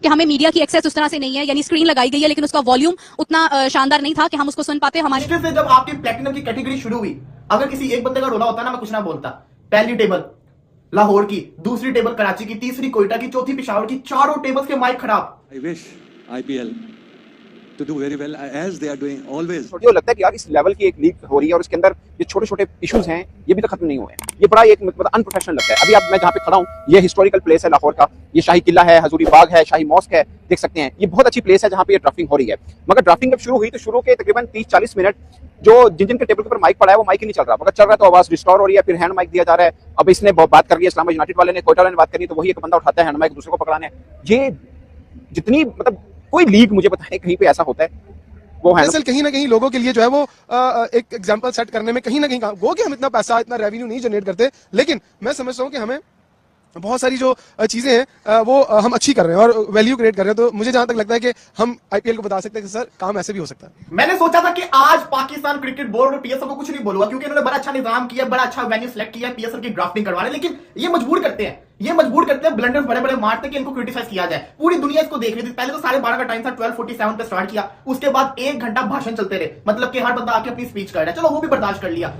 कि हमें मीडिया की एक्सेस उस तरह से नहीं है, यानी स्क्रीन लगाई गई है लेकिन उसका वॉल्यूम उतना शानदार नहीं था कि हम उसको सुन पाते। हमारे से जब आपकी प्लेटिनम की कैटेगरी शुरू हुई, अगर किसी एक बंदे का रोला होता ना, मैं कुछ ना बोलता। पहली टेबल लाहौर की, दूसरी टेबल कराची की, तीसरी कोयटा की, चौथी पेशावर की, चारों टेबल्स के माइक खराब। I wish IPL to do very well as they are doing always। मुझे लगता है कि यार इस लेवल की एक लीग हो रही है और इसके अंदर ये छोटे छोटे इश्यूज हैं, ये भी तो खत्म नहीं हुए हैं। ये बड़ा एक मतलब अनप्रोफेशनल लगता है। अभी अब मैं जहाँ पे खड़ा हूँ, ये हिस्टोरिकल प्लेस है लाहौर का, ये शाही किला है, हजूरी बाग है, शाही मॉस्क है, देख सकते हैं। ये बहुत अच्छी प्लेस है जहाँ पे ये ड्राफ्टिंग हो रही है। मगर ड्राफ्टिंग जब शुरू हुई तो शुरू के तकरीबन 30-40 मिनट जो जिन के टेबल के ऊपर माइक पड़ा है वो माइक ही नहीं चल रहा, मगर चल रहा है तो आवाज रिस्टोर हो रही है, फिर हैंड माइक दिया जा रहा है। अब इसने बात कर रही है इस्लामाबाद यूनाइटेड वाले ने, कोयटा वाले ने बात करनी, तो वही एक बंदा उठाता है हैंड माइक दूसरे को पकड़ाने। ये जितनी मतलब कोई लीग मुझे बताए कहीं पे ऐसा होता है वो है कहीं ना कहीं लोगों के लिए जो है वो एक एग्जांपल सेट करने में कहीं ना कहीं वो कि हम इतना पैसा इतना रेवेन्यू नहीं जनरेट करते, लेकिन मैं समझता हूँ कि हमें बहुत सारी जो चीजें हैं वो हम अच्छी कर रहे हैं और वैल्यू क्रिएट कर रहे हैं। तो मुझे जहां तक लगता है कि हम IPL को बता सकते हैं कि सर काम ऐसे भी हो सकता है। मैंने सोचा था कि आज पाकिस्तान क्रिकेट बोर्ड और PSL को कुछ नहीं बोलूंगा, क्योंकि इन्होंने बड़ा अच्छा निजाम किया, बड़ा अच्छा वेन्यू सेलेक्ट किया PSL की ड्राफ्टिंग करवाने, लेकिन ये मजबूर करते हैं ब्लंडर्स बड़े बड़े मारते कि इनको क्रिटिसाइज किया जाए। पूरी दुनिया इसको देख रही थी। पहले तो 12:30 का टाइम था, 12:47 पे स्टार्ट किया, उसके बाद 1 घंटा भाषण चलते रहे, मतलब कि हर बंदा आके अपनी स्पीच कर रहा है। चलो वो भी बर्दाश्त कर लिया।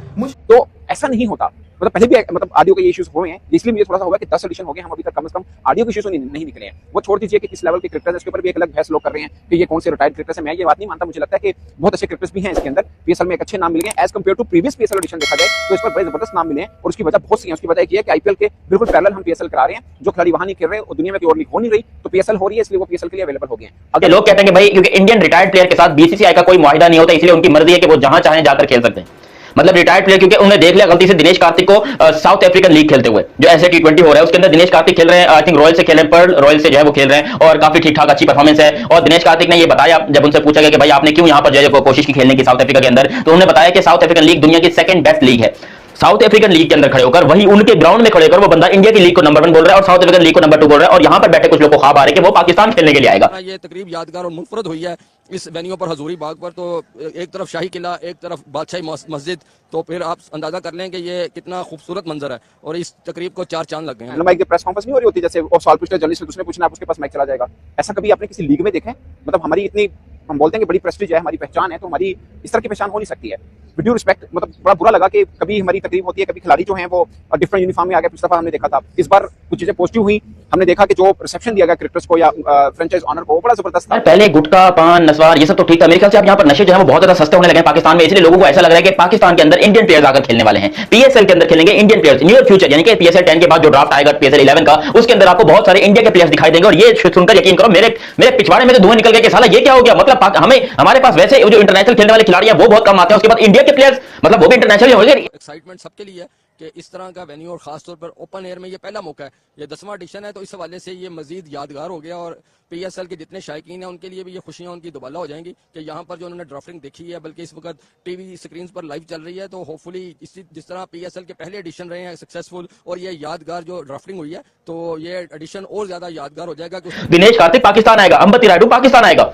तो ऐसा नहीं होता, मतलब पहले भी मतलब ऑडियो के इश्यूज हुए हैं, इसलिए मुझे थोड़ा सा होगा कि 10 एडिशन हो गए, हम अभी तक कम से कम ऑडियो के इश्यूज नहीं निकले हैं। वो छोड़ दीजिए कि किस लेवल के क्रिकेटर्स, इसके ऊपर भी एक अलग बहस लोग कर रहे हैं कि ये कौन से रिटायर्ड क्रिकेटर्स हैं। मैं ये बात नहीं मानता, मुझे लगता है कि बहुत अच्छे क्रिकेटर्स भी हैं इसके अंदर। PSL में एक अच्छे नाम मिल गए as compare to previous PSL edition देखा जाए तो इस पर बड़े जबरदस्त नाम मिले हैं, और उसकी वजह बहुत सी है। उसकी वजह ये है कि IPL के बिल्कुल पैरेलल हम PSL करा रहे हैं। जो खिलाड़ी वहां नहीं खेल रहे और दुनिया में कोई और लीग हो नहीं रही, तो PSL हो रही है, इसलिए वो PSL के लिए अवेलेबल हो गए हैं। अगर लोग कहते हैं कि भाई क्योंकि इंडियन रिटायर्ड प्लेयर के साथ BCCI का कोई मुआहिदा नहीं होता, इसलिए उनकी मर्जी है कि वो जहां चाहें जाकर खेल सकते हैं। मतलब रिटायर्ड प्लेयर, क्योंकि उन्होंने देख लिया गलती से दिनेश कार्तिक को साउथ अफ्रीकन लीग खेलते हुए, जो ऐसे T20 हो रहा है उसके अंदर दिनेश कार्तिक खेल रहे हैं। आई थिंक रॉयल से खेले, पर्ल रॉयल से जो है वो खेल रहे हैं और काफी ठीक ठाक अच्छी परफॉर्मेंस है। और दिनेश कार्तिक ने ये बताया, जब उनसे पूछा गया कि भाई आपने क्यों यहाँ पर जो है कोशिश की खेलने की साउथ अफ्रीका के अंदर, तो उन्होंने बताया कि साउथ अफ्रीकन लीग दुनिया की सेकंड बेस्ट लीग है। साउथ अफ्रीकन लीग के अंदर खड़े होकर, वही उनके ग्राउंड में खड़े होकर वो बंदा इंडिया की लीग को नंबर 1 बोल रहा है और साउथ अफ्रीकन लीग को नंबर 2 बोल रहा है। और यहां पर बैठे कुछ लोग को ख्वाब आ रहे कि वो पाकिस्तान खेलने के लिए आएगा। ये तकरीब यादगार और मुनफरद हुई है इस वेन्यू पर, हजूरी बाग पर। तो एक तरफ शाही किला, एक तरफ बादशाही मस्जिद, तो फिर आप अंदाजा कर लें कि ये कितना खूबसूरत मंजर है। और इस तकरीब को 4 चांद लग गए हैं। माइक की प्रेस कॉन्फ्रेंस नहीं हो रही होती, जैसे वो सवाल पूछते हैं जर्नलिस्ट, दूसरे पूछना, आप उसके पास माइक चला जाएगा। ऐसा कभी आपने किसी लीग में देखा है? मतलब हमारी इतनी, हम बोलते हैं कि बड़ी प्रेस्टीज है, हमारी पहचान है, तो हमारी इस तरह की पहचान हो नहीं सकती है। विद ड्यू रिस्पेक्ट, मतलब बड़ा बुरा लगा कि कभी हमारी तकरीब होती है, कभी खिलाड़ी जो हैं वो डिफरेंट यूनिफॉर्म में आ गए। पिछली दफा हमने देखा था, इस बार कुछ चीजें पॉजिटिव हुई। हमने देखा कि जो रिसेप्शन दिया गया क्रिकेटर्स को या फ्रेंचाइज ऑनर को, वो बड़ा जबरदस्त था। पहले गुटखा, पान, नस्वार ये सब तो ठीक था, मेरे ख्याल से अब यहाँ पर नशे जो है वो बहुत ज्यादा सस्ते होने लगे हैं पाकिस्तान में, इसलिए लोगों को ऐसा लग रहा है कि पाकिस्तान के अंदर इंडियन प्लेयर्स आकर खेलने वाले हैं। PSL के अंदर खेलेंगे इंडियन प्लेयर्स नियर फ्यूचर, यानी कि PSL 10 के बाद जो ड्राफ्ट आएगा PSL 11 का, उसके अंदर आपको बहुत सारे इंडिया के प्लेयर्स दिखाई देंगे। और ये सुनकर यकीन करो, मेरे पिछवाड़े में तो धुआं निकल गया कि साला ये क्या हो गया। मतलब हमारे पास वैसे जो इंटरनेशनल खेलने वाले खिलाड़ी हैं वो बहुत कम आते हैं, उसके बाद इंडिया के प्लेयर्स मतलब वो भी इंटरनेशनल हो गए। एक्साइटमेंट सबके लिए है कि इस तरह का वेन्यू और खासतौर पर ओपन एयर में ये पहला मौका है, ये 10वां एडिशन है, तो इस हवाले से ये मजीद यादगार हो गया। और PSL के जितने शायकीन हैं उनके लिए भी ये खुशियां उनकी दुबाला हो जाएंगी कि यहाँ पर जो उन्होंने ड्राफ्टिंग देखी है, बल्कि इस वक्त TV स्क्रीन पर लाइव चल रही है, तो होपफुली जिस तरह PSL के पहले एडिशन रहे हैं सक्सेसफुल और ये यादगार जो ड्राफ्टिंग हुई है, तो ये एडिशन और ज्यादा यादगार हो जाएगा। दिनेश कार्तिक पाकिस्तान आएगा, अंबती रायडू पाकिस्तान आएगा,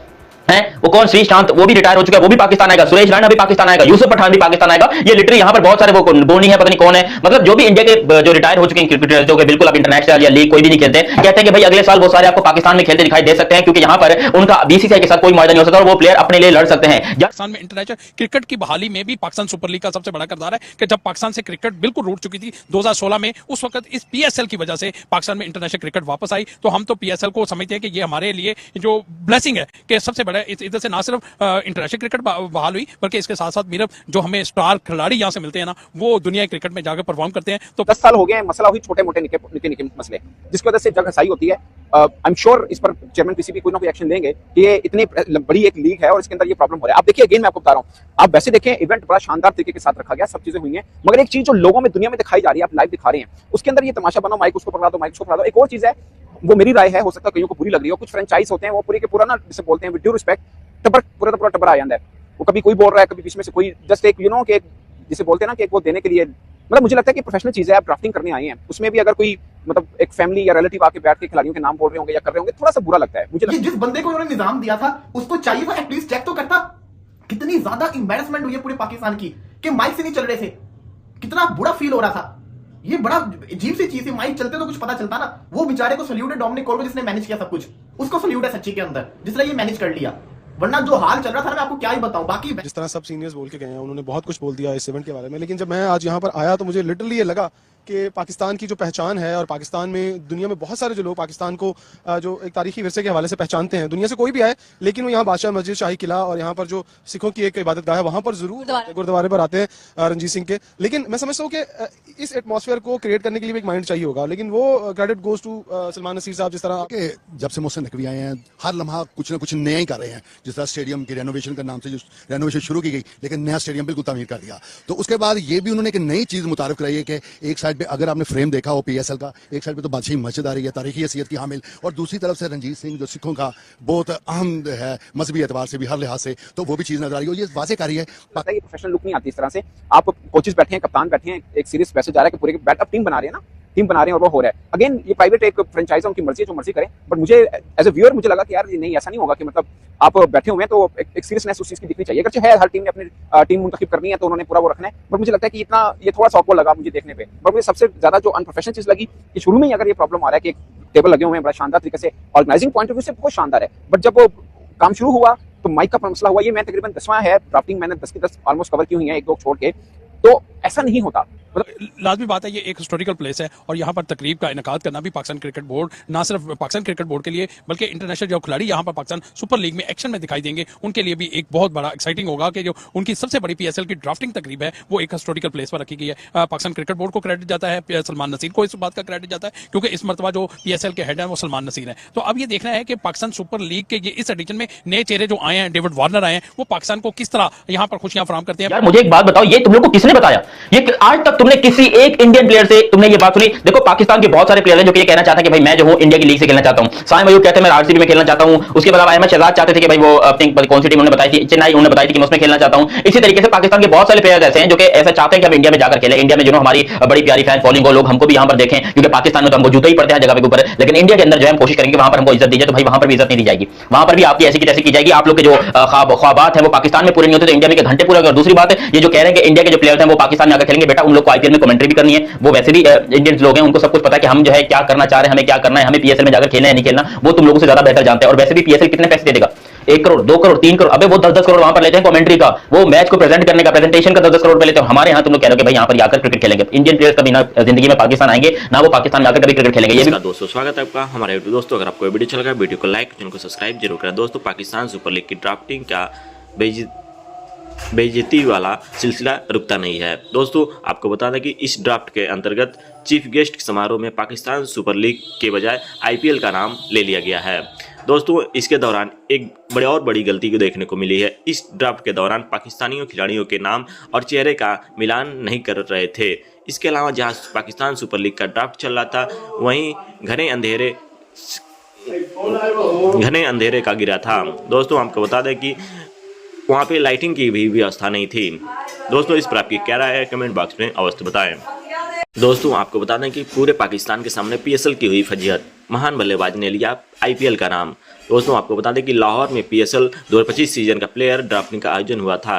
हैं वो कौन, श्रीशांत वो भी रिटायर हो चुका है, वो भी पाकिस्तान आएगा, सुरेश रैना भी पाकिस्तान आएगा, यूसुफ पठान भी पाकिस्तान आएगा। ये लिटरली यहाँ पर बहुत सारे, वो बोनी है पता नहीं कौन है, मतलब जो भी इंडिया के जो रिटायर हो चुके हैं क्रिकेटर्स, जो कि बिल्कुल अब इंटरनेशनल या लीग कोई भी नहीं खेलते, कहते हैं कि भाई अगले साल वो सारे आपको पाकिस्तान में खेलते दिखाई दे सकते हैं, क्योंकि यहाँ पर उनका BCCI के साथ कोई मुआहिदा नहीं हो सकता और वो प्लेयर अपने लिए लड़ सकते हैं। पाकिस्तान में इंटरनेशनल क्रिकेट की बहाली में भी पाकिस्तान सुपर लीग का सबसे बड़ा किरदार है कि जब पाकिस्तान से क्रिकेट बिल्कुल रूट चुकी थी 2016 में, उस वक्त इस PSL की वजह से पाकिस्तान में इंटरनेशनल क्रिकेट वापस आई। तो हम तो PSL को समझते हैं कि ये हमारे लिए जो ब्लेसिंग है कि सबसे बड़ा, इधर से ना सिर्फ इंटरनेशनल क्रिकेट बहाल हुई, बल्कि इसके साथ साथ मेरा जो हमें स्टार खिलाड़ी यहाँ से मिलते हैं ना, वो दुनिया क्रिकेट में जाकर परफॉर्म करते हैं। तो 10 साल हो गए हैं, मसला हुई छोटे मोटे निके मसले, जिसकी वजह से जग हसाई होती है। आई एम श्योर इस पर चेयरमैन PCB कोई ना कोई एक्शन लेंगे कि ये इतनी बड़ी एक लीग है और इसके अंदर ये प्रॉब्लम हो रहा है। आप देखिए, अगेन मैं आपको बता रहा हूँ, आप वैसे देखें इवेंट बड़ा शानदार तरीके के साथ रखा गया, सब चीजें हुई हैं, मगर एक चीज जो लोगों में दुनिया में दिखाई जा रही है, आप लाइव दिखा रहे हैं, उसके अंदर ये तमाशा बनो, माइक उसको पकड़ा दो, माइक उसको पकड़ा दो। एक और चीज है, वो मेरी राय है, हो सकता है कईयों को बुरी लग रही हो, कुछ फ्रेंचाइज होते हैं वो पूरे के पूरा ना, जिसे बोलते हैं विद ड्यू रिस्पेक्ट, पूरा टबर आ जाता है। वो कभी कोई बोल रहा है, कभी बीच में से कोई जस्ट एक कि जिसे बोलते हैं ना कि एक वो देने के लिए, मतलब मुझे लगता है कि प्रोफेशनल चीज है, आप ड्राफ्टिंग करने आए हैं, उसमें भी अगर कोई मतलब एक फैमिली या रिलेटिव आके बैठ के खिलाड़ियों के नाम बोल रहे होंगे या कर रहे होंगे, थोड़ा सा बुरा लगता है मुझे। जिस बंदे को उन्होंने निजाम दिया था उसको चाहिए था एटलीस्ट चेक तो करता। कितनी ज्यादा एम्बैरेसमेंट हुई है पूरे पाकिस्तान की कि माइक से नहीं चल रहे थे, कितना बुरा फील हो रहा था। ये बड़ा अजीब सी चीज है, माइक चलते तो कुछ पता चलता ना। वो बेचारे को सल्यूट है डोमिनिक कॉल को जिसने मैनेज किया सब कुछ। उसको सल्यूट है सच्ची के अंदर, जिसने ये मैनेज कर लिया। वरना जो हाल चल रहा था ना, मैं आपको क्या ही बताऊं। बाकी जिस तरह सब सीनियर्स बोल के गए हैं, उन्होंने बहुत कुछ बोल दिया इस इवेंट के बारे में, लेकिन जब मैं आज यहाँ पर आया तो मुझे लिटरली ये लगा कि पाकिस्तान की जो पहचान है, और पाकिस्तान में दुनिया में बहुत सारे जो लोग पाकिस्तान को जो एक तारीखी विरसे के हवाले से पहचानते हैं, दुनिया से कोई भी आए, लेकिन वो यहाँ बादशाह मस्जिद, शाही किला और यहाँ पर जो सिखों की एक इबादतगाह है वहाँ पर जरूर गुरुद्वारे पर आते हैं रणजीत सिंह के। लेकिन मैं समझता हूँ कि इस एटमॉस्फेयर को क्रिएट करने के लिए भी एक माइंड चाहिए होगा, लेकिन वो credit goes to Salman Nasir sahab. जिस तरह कि जब से मोहसिन नकवी आए हैं, हर लम्हा कुछ ना कुछ नया ही कर रहे हैं। जिस तरह स्टेडियम की रेनोवेशन के नाम से जो रेनोवेशन शुरू की गई, लेकिन नया स्टेडियम बिल्कुल तामीर कर दिया। तो उसके बाद ये भी उन्होंने एक नई चीज मुतारिफ कराई है कि एक साइड पे अगर आपने फ्रेम देखा हो पीएसएल का, एक साइड पे तो बादशाही मस्जिद आ रही है, तारीखी हैसियत की हामिल, और दूसरी तरफ से रणजीत सिंह जो सिखों का बहुत अहम है मजहबी एतबार से भी, हर लिहाज से, तो वो भी चीज नजर आ रही है। ये वाजे कर रही है, पता है ये प्रोफेशनल लुक नहीं आती इस तरह से। आप कोचेस बैठे हैं, कप्तान बैठे हैं, एक सीरीज मैसेज जा रहा है कि पूरे बैकअप टीम बना रहे हैं ना, टीम बना रहे हैं और वो हो रहा है। अगेन ये प्राइवेट एक फ्रेंचाइज है, उनकी मर्जी है, जो मर्जी करें। बट मुझे एज ए व्यूअर मुझे लगा कि यार नहीं, ऐसा नहीं होगा कि मतलब आप बैठे हुए हैं तो एक सीरियसनेस उस चीज की दिखनी चाहिए। अगर है हर टीम ने अपनी टीम मुंतखब करनी है तो उन्होंने पूरा वो रखना है। बट मुझे लगता है कि इतना ये थोड़ा सा awkward लगा मुझे देखने पे। बट मुझे सबसे ज्यादा जो अनप्रोफेशनल चीज लगी कि शुरू में ही अगर ये प्रॉब्लम आ रहा है कि एक टेबल लगे हुए हैं बड़ा शानदार तरीके से, ऑर्गेनाइजिंग पॉइंट ऑफ व्यू से बहुत शानदार है, बट जब वो काम शुरू हुआ तो माइक का मसला हुआ। ये मैं तकरीबन 10वां है ड्राफ्टिंग, मैंने 10 की 10 ऑलमोस्ट कवर की हुई है, एक दो छोड़ के, तो ऐसा नहीं होता। लाजमी बात है, ये एक हिस्टोरिकल प्लेस है और यहाँ पर तकरीब का इनकाद करना भी पाकिस्तान क्रिकेट बोर्ड, ना सिर्फ पाकिस्तान क्रिकेट बोर्ड के लिए बल्कि इंटरनेशनल जो खिलाड़ी यहाँ पर पाकिस्तान सुपर लीग में एक्शन में दिखाई देंगे उनके लिए भी एक बहुत बड़ा एक्साइटिंग होगा कि जो उनकी सबसे बड़ी पीएसएल की ड्राफ्टिंग तकरीब है वो एक हिस्टोरिकल प्लेस पर रखी गई है। पाकिस्तान क्रिकेट बोर्ड को क्रेडिट जाता है, सलमान नसीर को इस बात का क्रेडिट जाता है क्योंकि इस मरतबा जो पीएसएल के हेड है वो सलमान नसीर है। तो अब ये देखना है कि पाकिस्तान सुपर लीग के ये इस एडिशन में नए चेहरे जो आए हैं, डेविड वार्नर आए हैं, वो पाकिस्तान को किस तरह यहाँ पर खुशियां फराहम करते हैं। यार मुझे एक बात बताओ, ये तुम लोग को किसने बताया? ये आज तक तुमने किसी एक इंडियन प्लेयर से तुमने ये बात सुनी? देखो पाकिस्तान के बहुत सारे प्लेयर हैं जो कि ये कहना चाहते हैं कि भाई मैं जो हूं इंडिया की लीग से खेलना चाहता हूं। साइम अयूब कहते हैं मैं आरसीबी में खेलना चाहता हूं। उसके बाद अहमद शहजाद चाहते थे कि भाई वो कौन सी टीम उन्होंने बताई थी, चेन्नई, उन्होंने बताई थी कि मैं उसमें खेलना चाहता हूं। इसी तरीके से पाकिस्तान के बहुत सारे प्लेयर ऐसे हैं जो कि ऐसा चाहते हैं कि हम इंडिया में जाकर खेलें, इंडिया में जो हमारी बड़ी प्यारी फैन फॉलोइंग हो, लोग हमको भी यहाँ पर देखें, क्योंकि पाकिस्तान में तो हमको जूते ही पड़ते हैं जगह के ऊपर, लेकिन इंडिया के अंदर जो है हम कोशिश करेंगे वहां पर हमको इज्जत दी जाए। तो भाई वहां पर भी इज्जत नहीं दी जाएगी, वहां पर भी आपकी ऐसी की तैसी की जाएगी। आप लोग के जो ख्वाबात है वो पाकिस्तान में पूरे नहीं होते तो इंडिया में घंटे पूरे। और दूसरी बात है ये जो कह रहे हैं कि इंडिया के जो प्लेयर्स हैं वो पाकिस्तान में आकर खेलेंगे, बेटा उन लोग को आईपीएल में कमेंट्री भी करनी है, वो वैसे भी इंडियंस लोग हैं, उनको सब कुछ पता है कि हम जो है क्या करना चाह रहे हैं, हमें क्या करना है, हमें पीएसएल में जाकर खेलना है नहीं खेलना, वो तुम लोगों से ज्यादा बेहतर जानते हैं। और वैसे भी पीएसएल कितने पैसे दे देगा? 1 करोड़, 2 करोड़, 3 करोड़, अबे वो 10-10 करोड़ वहां पर लेते हैं कमेंट्री का, वो मैच को प्रेजेंट करने का, प्रेजेंटेशन का 10-10 करोड़ पे लेते हैं। हमारे यहाँ तुम लोग कह रहे हो कि भाई यहाँ पर आकर क्रिकेट खेलेंगे। इंडियन प्लेयर्स कभी ना जिंदगी में पाकिस्तान आएंगे, ना वो पाकिस्तान में आकर कभी क्रिकेट खेलेंगे। ये भी दोस्तों स्वागत है आपका हमारे यूट्यूब। दोस्तों अगर आपको वीडियो अच्छा लगा वीडियो को लाइक, चैनल को सब्सक्राइब जरूर करें। दोस्तों पाकिस्तान सुपर लीग की ड्राफ्टिंग का बेइज्जती वाला सिलसिला रुकता नहीं है। दोस्तों आपको बता दें कि इस ड्राफ्ट के अंतर्गत चीफ गेस्ट समारोह में पाकिस्तान सुपर लीग के बजाय आईपीएल का नाम ले लिया गया है। दोस्तों इसके दौरान एक बड़ी गलती को देखने को मिली है। इस ड्राफ्ट के दौरान पाकिस्तानियों खिलाड़ियों के नाम और चेहरे का मिलान नहीं कर रहे थे। इसके अलावा जहां पाकिस्तान सुपर लीग का ड्राफ्ट चल रहा था वहीं घने अंधेरे का गिरा था। दोस्तों आपको बता दें कि वहाँ पे लाइटिंग की भी व्यवस्था नहीं थी। दोस्तों इस पर आपकी क्या राय है कमेंट बॉक्स में अवश्य बताएं। दोस्तों आपको बता दें कि पूरे पाकिस्तान के सामने पीएसएल की हुई फजीहत, महान बल्लेबाज ने लिया आईपीएल का नाम। दोस्तों आपको बता दें कि लाहौर में पीएसएल 2025 सीजन का प्लेयर ड्राफ्टिंग का आयोजन हुआ था,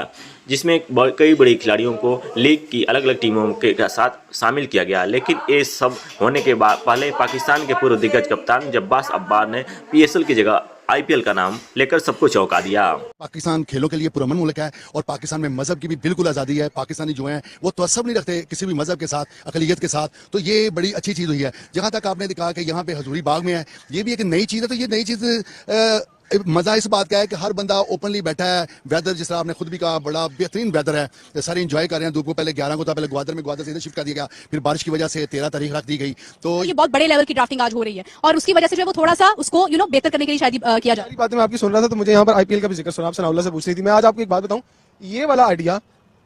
जिसमें कई बड़ी खिलाड़ियों को लीग की अलग अलग टीमों के साथ शामिल किया गया। लेकिन ये सब होने के बाद पहले पाकिस्तान के पूर्व दिग्गज कप्तान जब्बास अब्बार ने पीएसएल की जगह आईपीएल का नाम लेकर सबको चौंका दिया। पाकिस्तान खेलों के लिए पुरअमन मुल्क है और पाकिस्तान में मजहब की भी बिल्कुल आज़ादी है। पाकिस्तानी जो हैं वो तवस्सुब नहीं रखते किसी भी मजहब के साथ, अकलियत के साथ, तो ये बड़ी अच्छी चीज़ हुई है। जहाँ तक आपने कहा कि यहाँ पे हजूरी बाग में है, ये भी एक नई चीज़ है। तो ये नई चीज़ मजा इस बात का है कि हर बंदा ओपनली बैठा है। वेदर जिस तरह आपने खुद भी कहा बड़ा बेहतरीन वेदर है, सारे एंजॉय कर रहे हैं। धूप को पहले 11 को था, पहले ग्वादर से इधर शिफ्ट कर दिया गया, फिर बारिश की वजह से 13 तारीख रख दी गई। तो ये बहुत बड़े लेवल की ड्राफ्टिंग आज हो रही है और उसकी वजह से जो है वो थोड़ा सा उसको बेहतर करने के लिए शायद किया जाए। बात मैं आपकी सुन रहा था तो मुझे यहाँ पर आईपीएल का भी जिक्र सुना, आप सनाउल्लाह से पूछ रही थी। मैं आज आपको एक बात बताऊं, ये वाला आइडिया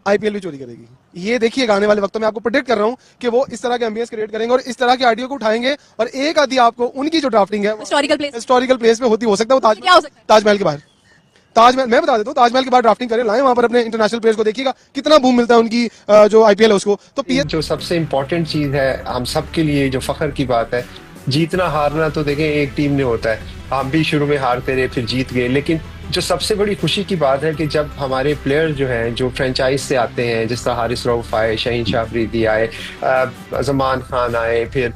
आईपीएल भी चोरी करेगी। ये देखिएगा आने वाले वक्तों में, आपको प्रेडिक्ट कर रहा हूं कि वो इस तरह के एम्बियंस क्रिएट करेंगे और इस तरह के आइडिया को उठाएंगे और एक आदि आपको उनकी जो ड्राफ्टिंग है हिस्टोरिकल प्लेस पे होती हो सकता है वो ताजमहल के बाहर। ताजमहल मैं बता देता हूँ, ताजमहल के बाद ड्राफ्टिंग करें, लाएं वहां पर अपने इंटरनेशनल प्लेयर्स को, देखिएगा कितना बूम मिलता है उनकी जो आईपीएल है उसको। तो जो सबसे इम्पोर्टेंट चीज है हम सब के लिए, जो फख्र की बात है, जीतना हारना तो देखें एक टीम ने होता है, हम भी शुरू में हारते रहे, फिर जीत गए। लेकिन जो सबसे बड़ी खुशी की बात है कि जब हमारे प्लेयर जो हैं, जो फ्रेंचाइज से आते हैं, जिस तरह हारिस रऊफ आए, शहीन शाह अफरीदी आए, जमान खान आए, फिर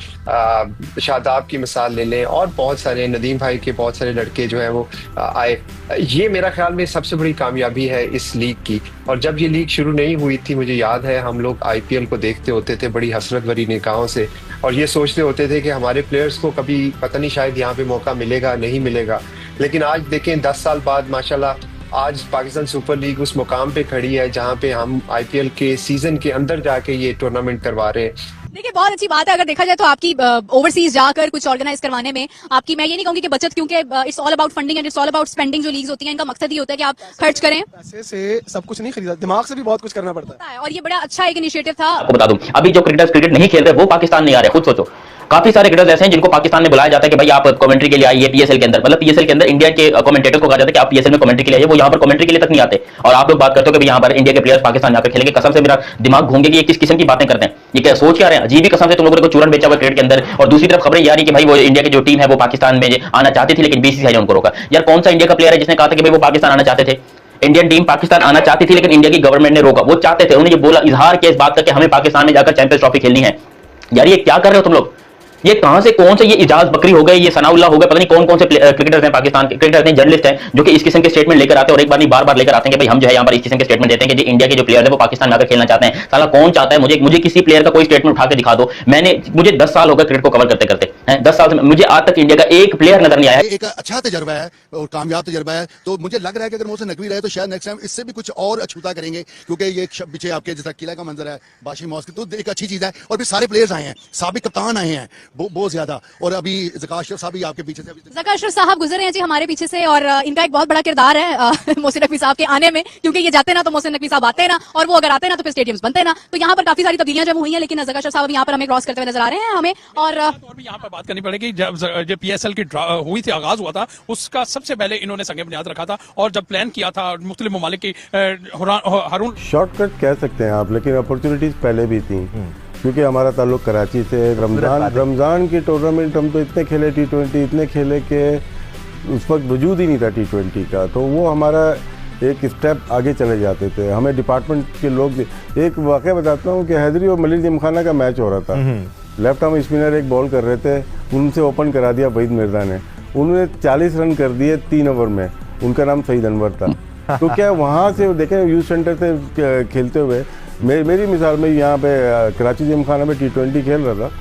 शादाब की मिसाल ले लें, और बहुत सारे नदीम भाई के बहुत सारे लड़के जो हैं वो आए। ये मेरा ख्याल में सबसे बड़ी कामयाबी है इस लीग की। और जब ये लीग शुरू नहीं हुई थी, मुझे याद है हम लोग IPL को देखते होते थे बड़ी हसरत भरी निगाहों से, और ये सोचते होते थे कि हमारे प्लेयर्स को कभी पता नहीं शायद यहाँ पे मौका मिलेगा नहीं मिलेगा। लेकिन आज देखें 10 साल बाद माशाल्लाह आज पाकिस्तान सुपर लीग उस मुकाम पे खड़ी है जहाँ पे हम IPL के सीजन के अंदर जाके ये टूर्नामेंट करवा रहे हैं। देखिए बहुत अच्छी बात है। अगर देखा जाए तो आपकी ओवरसीज जाकर कुछ ऑर्गेनाइज करवाने में आपकी, मैं ये नहीं कहूंगी कि बचत, क्योंकि it's all about funding and it's all about spending. जो लीग्स होती हैं इनका मकसद ही होता है कि आप खर्च करें। पैसे से सब कुछ नहीं खरीदा, दिमाग से भी बहुत कुछ करना पड़ता है। और ये बड़ा अच्छा एक इनिशिएटिव था। आपको बता दूं, अभी जो क्रिकेटर्स क्रिकेट नहीं खेल रहे वो पाकिस्तान नहीं आ रहे। खुद सोचो, काफी सारे क्रिकेटर्स ऐसे हैं जिनको पाकिस्तान में बुलाया जाता है कि भाई आप कमेंट्री के लिए आइए PSL के अंदर। मतलब PSL के अंदर इंडिया के कमेंटेटर को कहा जाता है कि आप PSL में कमेंट्री के लिए आइए, वो यहाँ पर कमेंट्री के लिए तक नहीं आते। और आप लोग बात करते हो कि यहाँ पर इंडिया के प्लेयर्स पाकिस्तान जाकर खेलेंगे। कसम से मेरा दिमाग घूम गया कि ये किस किस्म की बातें करते हैं, ये क्या सोच क्या रहे हैं। अजीब ही कसम से तुम लोगों ने चूरन बेचा हुआ क्रिकेट के अंदर। और दूसरी तरफ खबरें ये आ रही कि भाई वो इंडिया की जो टीम है वो पाकिस्तान में आना चाहती थी, लेकिन BCCI ने उनको रोका। यार कौन सा इंडिया का प्लेयर है जिसने कहा था कि भाई वो पाकिस्तान आना चाहते थे? इंडियन टीम पाकिस्तान आना चाहती थी, लेकिन इंडिया की गवर्नमेंट ने रोका। वो चाहते थे, उन्होंने ये बोला, इजहार किया इस बात का कि हमें पाकिस्तान में जाकर चैंपियंस ट्रॉफी खेलनी है। यार ये क्या कर रहे हो तुम लोग? ये कहां से कौन से, ये इजाज बकरी हो गए, ये सनाउल्लाह हो गए, पता नहीं कौन कौन से क्रिकेटर्स हैं पाकिस्तान के, क्रिकेटर्स हैं, जर्नलिस्ट हैं जो कि इस किस्म के स्टेटमेंट लेकर आते हैं। और एक बार नहीं बार-बार लेकर आते हैं कि भाई हम जो है यहाँ पर इस किस्म के स्टेटमेंट देते हैं कि इंडिया के जो प्लेयर है वो पाकिस्तान में आकर खेलना चाहते हैं। साला कौन चाहता है? मुझे किसी प्लेयर का कोई स्टेटमेंट उठा के दिखा दो। मुझे 10 साल हो गए क्रिकेट को कवर करते करते, 10 साल से मुझे आज तक इंडिया का एक प्लेयर नजर नहीं आया। एक अच्छा तजर्बा है और कामयाब तजर्बा है, तो मुझे लग रहा है कि अगर मोहसिन नकवी रहे तो शायद नेक्स्ट टाइम इससे भी कुछ और अछूता करेंगे, क्योंकि ये पीछे आपके जैसा किला का मंजर है बाशी मॉस्क, तो एक अच्छी चीज है। और फिर सारे प्लेयर्स आए हैं, साबिक कप्तान आए हैं बहुत ज्यादा, और अभी ज़का अशरफ साहब भी आपके पीछे से, ज़का अशरफ साहब गुजरे हैं जी हमारे पीछे से, और इनका एक बहुत बड़ा किरदार है मोहसिन नकवी साहब के आने में, क्योंकि ये जाते ना तो मोहसिन नकवी साहब आते ना, और वो अगर आते ना तो फिर स्टेडियम्स बनते ना। तो यहाँ पर काफी सारी तब्दीलियां जब हुई हैं, लेकिन ज़का अशरफ साहब यहाँ पर हमें क्रॉस करते हुए नजर आ रहे हैं हमें। और भी यहाँ पर बात करनी पड़ेगी, जब PSL की हुई थी, आगाज हुआ था, उसका सबसे पहले इन्होंने संग बुनियाद रखा था। और जब प्लान किया था मुख्तलिफ ममालिक की, हारून शॉर्टकट कह सकते हैं आप, लेकिन अपॉर्चुनिटीज पहले भी थी, क्योंकि हमारा ताल्लुक कराची से। रमज़ान की टूर्नामेंट हम तो इतने खेले, T20 इतने खेले कि उस वक्त वजूद ही नहीं था T20 का, तो वो हमारा एक स्टेप आगे चले जाते थे। हमें डिपार्टमेंट के लोग, एक वाक़या बताता हूँ कि हैदरी और मलिक जिमखाना का मैच हो रहा था, लेफ्ट आर्म स्पिनर एक बॉल कर रहे थे, उनसे ओपन करा दिया वहीद मिर्जा ने, उन्होंने 40 रन कर दिए 3 ओवर में। उनका नाम सईद अनवर था। तो क्या वहाँ से देखें यूथ सेंटर से खेलते हुए, मेरी मिसाल में यहाँ पे कराची जिमखाना में T20 खेल रहा था,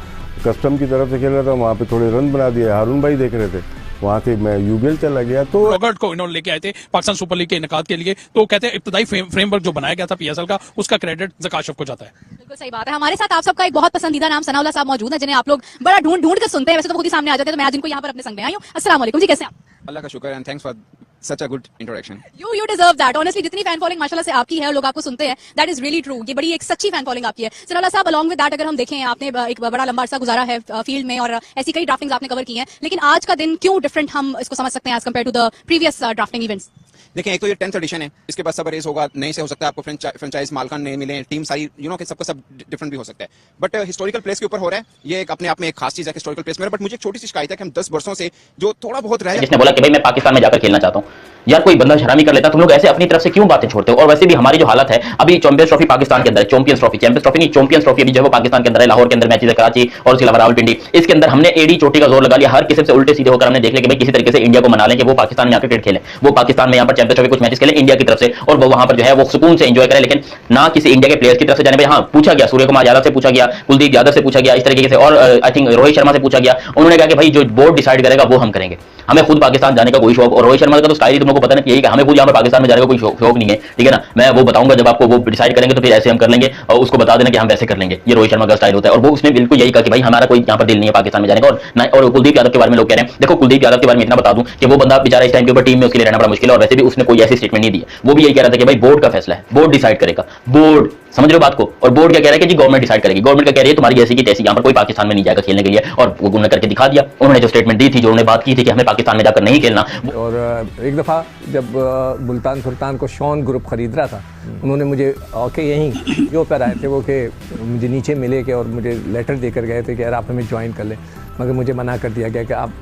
कस्टम की तरफ से खेल रहा था, वहाँ पे थोड़े रन बना दिए, हारून भाई देख रहे थे, वहाँ से मैं UBL चला गया। तो रॉबर्ट को इन्होंने लेके आए थे पाकिस्तान सुपर लीग के इनेकाद के लिए, तो कहते हैं इब्तदाई फ्रेमवर्क जो बनाया गया था PSL का, उसका क्रेडिट ज़का अशरफ को जाता है। बिल्कुल सही बात है। हमारे साथ आप सबका एक बहुत पसंदीदा नाम सनाउल्लाह साहब मौजूद है, जिन्हें आप लोग बड़ा ढूंढ कर सुनते हैं, वैसे तो खुद ही सामने आ जाते हैं, तो मैं आज इनको यहाँ पर अपने संग में आई हूँ। अस्सलाम वालेकुम जी, कैसे हैं आप? अल्लाह का शुक्र and thanks for such a good introduction. You deserve that. Honestly, जितनी फैन फॉलोइंग माशाल्लाह से आपकी है और लोग आपको सुनते हैं, that is really true. ये बड़ी एक सच्ची फैन फॉलोइंग आपकी है। सनाउल्लाह साहब, along with that अगर हम देखें, आपने एक बड़ा लंबा अरसा गुजारा है फील्ड में, और ऐसी कई ड्राफ्टिंग्स आपने कवर की हैं, लेकिन आज का दिन क्यों डिफरेंट हम इसको समझ सकते हैं as compare to the previous drafting events? देखें, एक तो ये 10th एडिशन है, इसके बाद सब रेस होगा, नए से हो सकता है, आपको फ्रेंचाइज मालकान नए मिले, टीम सारी कि सबका सब डिफरेंट भी हो सकता है, बट हिस्टोरिकल प्लेस के ऊपर हो रहा है, ये एक अपने आप में एक खास चीज है हिस्टोरिकल प्लेस में। बट मुझे एक छोटी सी शिकायत है कि हम 10 वर्षों से जो थोड़ा बहुत रहे, जिसने बोला कि भाई मैं पाकिस्तान में जाकर खेलना चाहता हूँ। यार कोई बंदा शरामी कर लेता, तुम लोग ऐसे अपनी तरफ से क्यों बातें छोड़ते हो? और वैसे भी हमारी जो हालत है अभी, चैंपियंस ट्रॉफी पाकिस्तान के अंदर है, चैंपियंस ट्रॉफी नहीं, चैंपियंस ट्रॉफी अभी जो है पाकिस्तान के अंदर है, लाहौर के अंदर मैचेस है, कराची और उसके अलावा रावलपिंडी, इसके अंदर हमने एडी चोटी का जोर लगा लिया, हर किस्म से उल्टे सीधे होकर हमने देख लिया कि भाई किसी तरीके से इंडिया को मना लें कि वो पाकिस्तान में आकर क्रिकेट खेलें, वो पाकिस्तान में यहाँ पर चैंपियंस ट्रॉफी कुछ मैचेस खेलें इंडिया की तरफ से, और वो वहां पर जो है वो सुकून से एंजॉय करें, लेकिन ना किसी इंडिया के प्लेयर्स की तरफ से जाने। हाँ, पूछा गया, सूर्य कुमार यादव से पूछा गया, कुलदीप यादव से पूछा गया, इस तरीके से, और आई थिंक रोहित शर्मा से पूछा गया, उन्होंने कहा कि भाई जो बोर्ड डिसाइड करेगा वो हम करेंगे, हमें खुद पाकिस्तान जाने का कोई शौक, और रोहित शर्मा का तो स्टाइल ही तुम लोगों को पता नहीं, यही कि हमें खुद यहाँ पर पाकिस्तान में जाने का कोई शौक नहीं है, ठीक है ना। मैं वो बताऊंगा जब आपको वो डिसाइड करेंगे तो फिर ऐसे हम कर लेंगे, और उसको बता देना कि हम वैसे कर लेंगे। ये रोहित शर्मा का स्टाइल होता है, और वो उसने बिल्कुल यही कहा कि भाई हमारा कोई यहाँ पर दिल नहीं है पाकिस्तान में जाने का। और कुलदीप यादव के बारे में लोग कह रहे हैं, देखो कुलदीप यादव के बारे में इतना बता दूं कि वो बंदा बेचारा इस टाइम के ऊपर टीम में उसके लिए रहना बड़ा मुश्किल है, और वैसे भी उसने कोई ऐसी स्टेटमेंट नहीं दी है। वो भी यही कह रहा था कि भाई बोर्ड का फैसला है, बोर्ड डिसाइड करेगा, बोर्ड, समझ रहे हो बात को। और बोर्ड क्या कह रहा है कि जी गवर्नमेंट डिसाइड करेगी, गवर्नमेंट का कह रही है तुम्हारी जैसी की तैसी, यहाँ पर कोई पाकिस्तान में नहीं जाएगा खेलने के लिए, और वो उन्होंने करके दिखा दिया। उन्होंने जो स्टेटमेंट दी थी, जो उन्होंने बात की थी कि हमें पाकिस्तान में जाकर नहीं खेलना। और एक दफ़ा जब मुल्तान सुल्तान को शॉन ग्रुप खरीद रहा था, उन्होंने मुझे यहीं जो पर आए थे वो कि मुझे नीचे मिले के और मुझे लेटर देकर गए थे कि यार आप हमें ज्वाइन कर लें, मगर मुझे मना कर दिया गया कि आप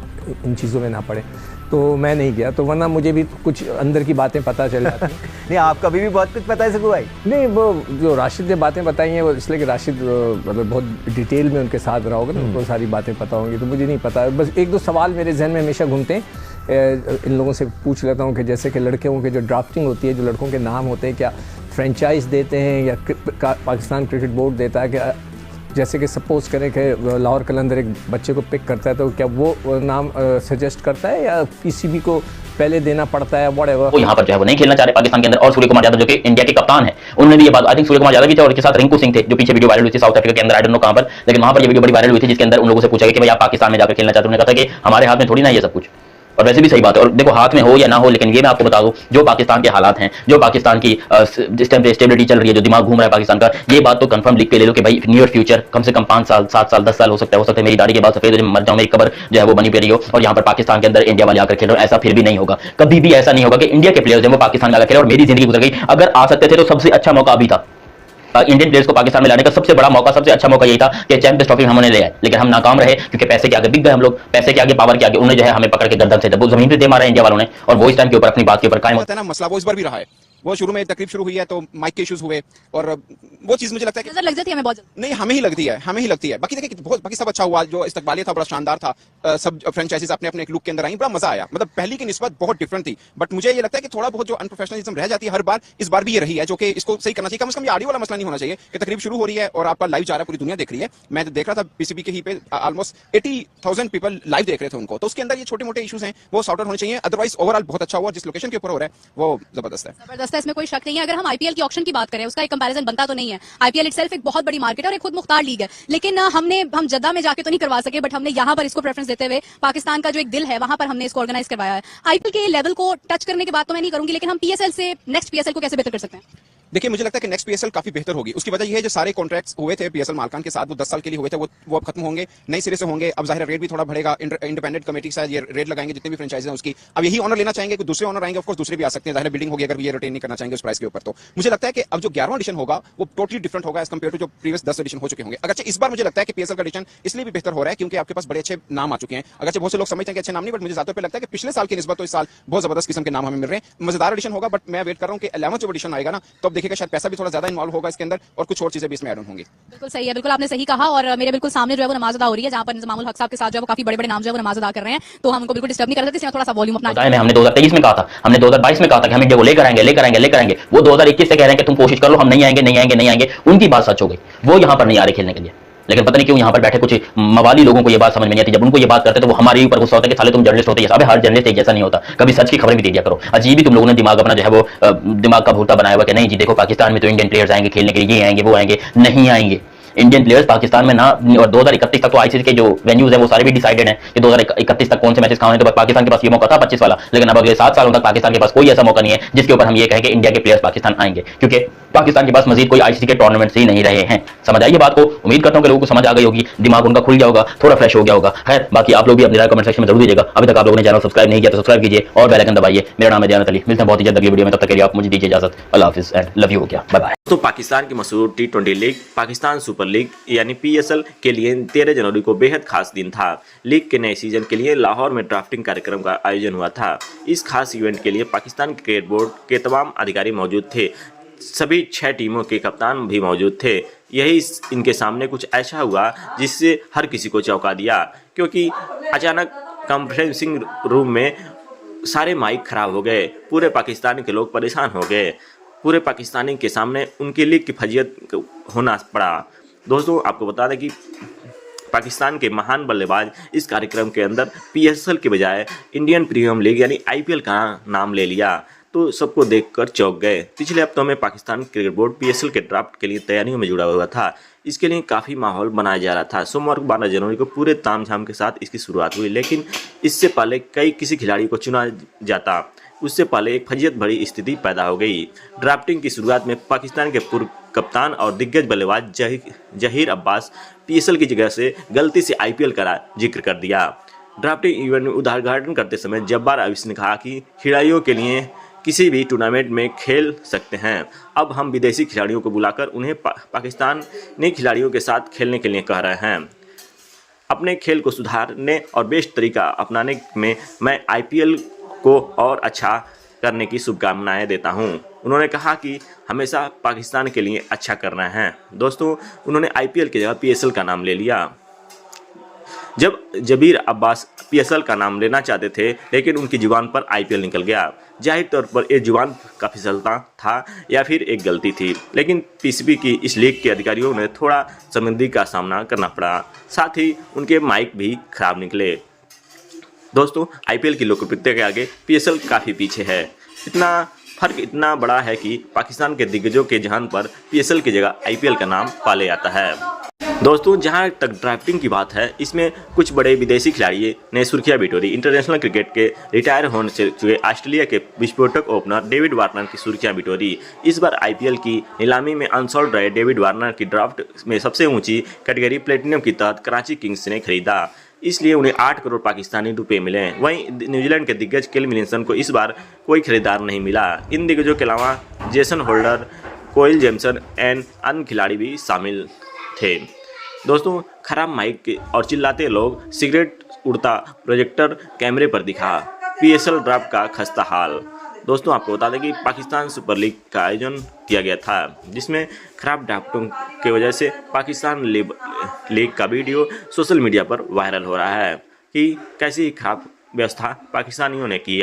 इन चीज़ों में ना पड़े। तो मैं नहीं गया, तो वरना मुझे भी कुछ अंदर की बातें पता चल जाती नहीं, आपको अभी भी बहुत कुछ पता है सकू भाई। नहीं, वो जो राशिद ने बातें बताई हैं वो इसलिए कि राशिद मतलब बहुत डिटेल में उनके साथ रहा होगा, तो उनको सारी बातें पता होंगी, तो मुझे नहीं पता। बस एक दो सवाल मेरे जहन में हमेशा घूमते हैं, इन लोगों से पूछ लेता हूँ कि जैसे कि लड़कों के जो ड्राफ्टिंग होती है, जो लड़कों के नाम होते हैं, क्या फ्रेंचाइज देते हैं या पाकिस्तान क्रिकेट बोर्ड देता है? क्या जैसे कि सपोज करें कि लाहौर कलंदर एक बच्चे को पिक करता है, तो क्या वो नाम सजेस्ट करता है या पीसीबी को पहले देना पड़ता है? व्हाटएवर। वो यहाँ पर जो है वो नहीं खेलना चाह रहे पाकिस्तान के अंदर। और सूर्य कुमार यादव जो कि इंडिया के कप्तान है, उन्होंने भी ये बात, आई थिंक सूर्य कुमार यादव भी थे और उनके साथ रिंकू सिंह थे, जो पीछे वीडियो वायरल हुई थी साउथ अफ्रीका के अंदर, आई डोंट नो कहां पर, लेकिन वहां पर ये वीडियो बड़ी वायरल हुई थी, जिसके अंदर उन लोगों से पूछा गया कि भाई आप पाकिस्तान में जाकर खेलना चाहते हो? उन्होंने कहा था कि हमारे हाथ में थोड़ी ना ये सब कुछ। और वैसे भी सही बात है, और देखो हाथ में हो या ना हो, लेकिन ये मैं आपको बता दूं, जो पाकिस्तान के हालात हैं, जो पाकिस्तान की जिस टाइम पे स्टेबिलिटी चल रही है, जो दिमाग घूम रहा है पाकिस्तान का, ये बात तो कंफर्म लिख के ले लो कि भाई नियर फ्यूचर कम से कम 5 साल 7 साल 10 साल हो सकता है मेरी दाढ़ी के बाद सफेद मर जाऊं, मेरी कब्र जो है वो बनी पड़ी हो, और यहाँ पर पाकिस्तान के अंदर इंडिया वाले आकर खेल रहे हो। ऐसा फिर भी नहीं होगा, कभी भी ऐसा नहीं होगा कि इंडिया के प्लेयर्स हैं वो पाकिस्तान में आकर खेले। और मेरी जिंदगी गुजर गई, अगर आ सकते थे तो सबसे अच्छा मौका अभी था इंडियन प्लेयर्स को पाकिस्तान में लाने का। सबसे बड़ा मौका, सबसे अच्छा मौका यही था कि चैंपियंस ट्रॉफी हमने ले आए, लेकिन हम नाकाम रहे क्योंकि पैसे के आगे बिक गए हम लोग, पैसे के आगे, पावर के आगे। उन्होंने जो है हमें पकड़ के गर्दन से वो जमीन पे दे मारा इंडिया वालों ने, और वो इस टाइम के ऊपर अपनी बात के ऊपर कायम होता है ना। मसला वो इस बार भी रहा है, वो शुरू में तकलीफ शुरू हुई है तो माइक के इश्यूज हुए, और वो चीज मुझे लगता है कि नजर लग जाती है हमें बहुत जल्दी। नहीं, हमें ही लगती है। बाकी देखिए बहुत बाकी सब अच्छा हुआ, जो इस्तकबालिया था बड़ा शानदार था, सब फ्रेंचाइजीज अपने अपने एक लुक के अंदर आई, बड़ा मजा आया। मतलब पहली की निस्बत बहुत डिफरेंट थी, बट मुझे ये लगता है कि थोड़ा बहुत जो अनप्रोफेशनलिज्म रह जाती है हर बार, इस बार भी ये रही है, जो कि इसको सही करना चाहिए। कम से कम ये ऑडियो वाला मसला नहीं होना चाहिए कि तकरीब शुरू हो रही है और आपका लाइव जा रहा है, पूरी दुनिया देख रही है। मैं देख रहा था पीसीबी के ही पे ऑलमोस्ट 80,000 पीपल लाइव देख रहे थे उनको, तो उसके अंदर ये छोटे मोटे इश्यूज हैं वो सॉर्ट आउट होने चाहिए। अदरवाइज ओवरऑल बहुत अच्छा हुआ, जिस लोकेशन के ऊपर हो रहा है वो जबरदस्त है। जबरदस्त है, इसमें कोई शक नहीं है। अगर हम आईपीएल की ऑक्शन की बात करें, उसका एक कंपैरिजन बनता तो नहीं है। आईपीएल इटसेल्फ एक बहुत बड़ी मार्केट है और एक खुद मुख्तार लीग है, लेकिन हम जद्दा में जाके तो नहीं करवा सके, बट हमने यहाँ पर इसको प्रेफरेंस देते हुए पाकिस्तान का जो एक दिल है वहां पर हमने इसको ऑर्गेनाइज करवाया है। आईपीएल के लेवल को टच करने की बात तो मैं नहीं करूंगी, लेकिन हम पीएसएल से नेक्स्ट पीएसएल को कैसे बेहतर कर सकते हैं? देखिए मुझे लगता है कि नेक्स्ट पीएसएल काफी बेहतर होगी। उसकी वजह यह है जो सारे कॉन्ट्रैक्ट्स हुए थे पीएसएल मालकान के साथ, वो 10 साल के लिए हुए थे, वो अब खत्म होंगे, नए सिरे से होंगे। अब जाहिर रेट भी थोड़ा बढ़ेगा, इंडिपेंडेंट कमेटी के साथ ये रेट लगाएंगे जितने भी फ्रेंचाइज हैं उसकी। अब यही ऑनर लेना चाहेंगे, दूसरे ऑनर आएंगे, ऑफ कोर्स दूसरे भी आ सकते हैं, जाहिर बिल्डिंग होगी अगर ये रिटेन नहीं करना चाहेंगे उस प्राइस के ऊपर। तो मुझे लगता है कि अब जो 11वां एडिशन होगा वो टोटली डिफरेंट होगा एज कंपेयर टू जो प्रीवियस 10 एडिशन हो चुके होंगे। अगर इस बार मुझे लगता है कि पीएसएल का एडिशन इसलिए भी बेहतर हो रहा है क्योंकि आपके पास बड़े अच्छे नाम आ चुके हैं। अगर बहुत से लोग समझते हैं कि अच्छे नाम नहीं, बट मुझे ज्यादा लगता है कि पिछले साल की निस्बत तो इस साल बहुत जबरदस्त किस्म के नाम हमें मिल रहे हैं। मजेदार एडिशन होगा, बट मैं वेट कर रहा हूं कि 11वां जो एडिशन आएगा ना, तो अब देखिएगा शायद पैसा भी थोड़ा ज्यादा इन्वॉल्व होगा इसके अंदर, और कुछ और चीजें भी इसमें ऐड ऑन होंगी। बिल्कुल सही है, बिल्कुल आपने सही कहा। और मेरे बिल्कुल सामने जो है वो नमाज अदा हो रही है, जहां पर इंजमामुल हक साहब के साथ जो है वो काफी बड़े बड़े नाम जो है वो नमाज अदा कर रहे हैं, तो हम उनको बिल्कुल डिस्टर्ब नहीं कर सकते। इसमें थोड़ा सा वॉल्यूम अपना हमने 2023 में कहा था, हमने 2022 में कहा था कि हम इंडिया को लेकर आएंगे। वो 2021 से कह रहे हैं कि तुम कोशिश कर लो, हम नहीं आएंगे। उनकी बात सच हो गई, वो यहाँ पर नहीं आ रहे खेलने के लिए। लेकिन पता नहीं क्यों यहाँ पर बैठे कुछ मवाली लोगों को ये बात समझ में नहीं आती। जब उनको ये बात करते तो वो हमारे ऊपर गुस्सा होता है कि साले तुम जर्नलिस्ट होते हैं। अबे हर जर्नलिस्ट एक जैसा नहीं होता, कभी सच की खबरें भी दे दिया करो। अजीब ही तुम लोगों ने दिमाग अपना जो है वो दिमाग का भूता बनाया हुआ कि नहीं जी देखो पाकिस्तान में तो इंडियन प्लेयर्स आएंगे खेलने के लिए, ये आएंगे वो आएंगे। नहीं आएंगे इंडियन प्लेयर्स पाकिस्तान में ना। और 2031 तक तो आईसीसी के जो वेन्यूज हैं वो सारे भी डिसाइडेड हैं कि 2031 तक कौन से मैचेस कहां होंगे। तो पाकिस्तान के पास ये मौका था 25 वाला, लेकिन अब अगले 7 सालों तक पाकिस्तान के पास कोई ऐसा मौका नहीं है जिसके ऊपर हम ये कहें कि इंडिया के प्लेयर्स पाकिस्तान आएंगे, क्योंकि पाकिस्तान के पास मजीद कोई आईसीसी के टूर्नामेंट्स ही नहीं रहे हैं। समझ आइए बात को, उम्मीद करता हूं कि लोगों को समझ आ गई होगी, दिमाग उनका खुल गया होगा, थोड़ा फ्रेश हो गया होगा। खैर बाकी आप लोग भी अपनी राय कमेंट सेक्शन में जरूर दीजिएगा। अभी तक आप लोगों ने चैनल सब्सक्राइब नहीं किया तो सब्सक्राइब कीजिए और बेल आइकन दबाइए। मेरा नाम है दयानत अली, मिलते हैं बहुत ही जल्द अगली वीडियो में, तब तक के लिए आप मुझे दीजिए इजाजत। अल्लाह हाफिज़ एंड लव यू। हो गया, बाय बाय। तो पाकिस्तान की मशहूर T20 league Pakistan super league यानी PSL के लिए 13 जनवरी को बेहद खास दिन था। लीग के नए सीजन के लिए लाहौर में ड्राफ्टिंग कार्यक्रम का आयोजन हुआ था। इस खास इवेंट के लिए पाकिस्तान क्रिकेट बोर्ड के तमाम अधिकारी मौजूद थे। सभी 6 टीमों के कप्तान भी मौजूद थे। यही इनके सामने कुछ ऐसा हुआ जिससे हर किसी को चौंका दिया, क्योंकि अचानक कॉन्फ्रेंसिंग रूम में सारे माइक खराब हो गए। पूरे पाकिस्तान के लोग परेशान हो गए। पूरे पाकिस्तानी के सामने उनकी लीग की फजीयत होना पड़ा। दोस्तों आपको बता दें कि पाकिस्तान के महान बल्लेबाज इस कार्यक्रम के अंदर PSL के बजाय इंडियन प्रीमियर लीग यानी IPL का नाम ले लिया, तो सबको देखकर चौंक गए। पिछले हफ्तों में पाकिस्तान क्रिकेट बोर्ड PSL के ड्राफ्ट के लिए तैयारियों में जुड़ा हुआ था। इसके लिए काफ़ी माहौल बनाया जा रहा था। सोमवार को 12 जनवरी को पूरे तामझाम के साथ इसकी शुरुआत हुई, लेकिन इससे पहले किसी खिलाड़ी को चुना जाता उससे पहले एक फजीयत भरी स्थिति पैदा हो गई। ड्राफ्टिंग की शुरुआत में पाकिस्तान के पूर्व कप्तान और दिग्गज बल्लेबाज जहीर अब्बास PSL की जगह से गलती से IPL का जिक्र कर दिया। ड्राफ्टिंग इवेंट में उद्घाटन करते समय जब्बार अवीस ने कहा कि खिलाड़ियों के लिए किसी भी टूर्नामेंट में खेल सकते हैं। अब हम विदेशी खिलाड़ियों को बुलाकर उन्हें पाकिस्तानी खिलाड़ियों के साथ खेलने के लिए कह रहे हैं। अपने खेल को सुधारने और बेस्ट तरीका अपनाने में मैं IPL को और अच्छा करने की शुभकामनाएं देता हूं। उन्होंने कहा कि हमेशा पाकिस्तान के लिए अच्छा करना है। दोस्तों, उन्होंने IPL की जगह PSL का नाम ले लिया। जब जबीर अब्बास PSL का नाम लेना चाहते थे, लेकिन उनकी जुबान पर IPL निकल गया। जाहिर तौर पर ये जुबान का फिसलता था या फिर एक गलती थी, लेकिन PCB की इस लीग के अधिकारियों ने थोड़ा शर्मिंदगी का सामना करना पड़ा। साथ ही उनके माइक भी खराब निकले। दोस्तों, IPL की लोकप्रियता के आगे PSL काफ़ी पीछे है। फर्क इतना बड़ा है कि पाकिस्तान के दिग्गजों के जहान पर PSL की जगह IPL का नाम पाले जाता है। दोस्तों, जहां तक ड्राफ्टिंग की बात है, इसमें कुछ बड़े विदेशी खिलाड़ियों ने सुर्खियां बिटोरी। इंटरनेशनल क्रिकेट के रिटायर होने से चुके ऑस्ट्रेलिया के विस्फोटक ओपनर डेविड वार्नर की सुर्खियां बिटोरी। इस बार IPL की नीलामी में अनसोल्ड रहे डेविड वार्नर की ड्राफ्ट में सबसे ऊंची कैटेगरी प्लेटिनम के तहत कराची किंग्स ने खरीदा, इसलिए उन्हें 8 करोड़ पाकिस्तानी रुपए मिले। वहीं न्यूजीलैंड के दिग्गज केल विलियमसन को इस बार कोई खरीदार नहीं मिला। इन दिग्गजों के अलावा Jason Holder, Kyle Jamieson and अन्य खिलाड़ी भी शामिल थे। दोस्तों, खराब माइक और चिल्लाते लोग, सिगरेट उड़ता प्रोजेक्टर कैमरे पर दिखा, PSL ड्राफ्ट का खस्ता हाल। दोस्तों, आपको बता दें कि पाकिस्तान सुपर लीग का आयोजन किया गया था, जिसमें खराब ड्राफ्टों की वजह से पाकिस्तान लीग का वीडियो सोशल मीडिया पर वायरल हो रहा है कि कैसी खराब व्यवस्था पाकिस्तानियों ने किया।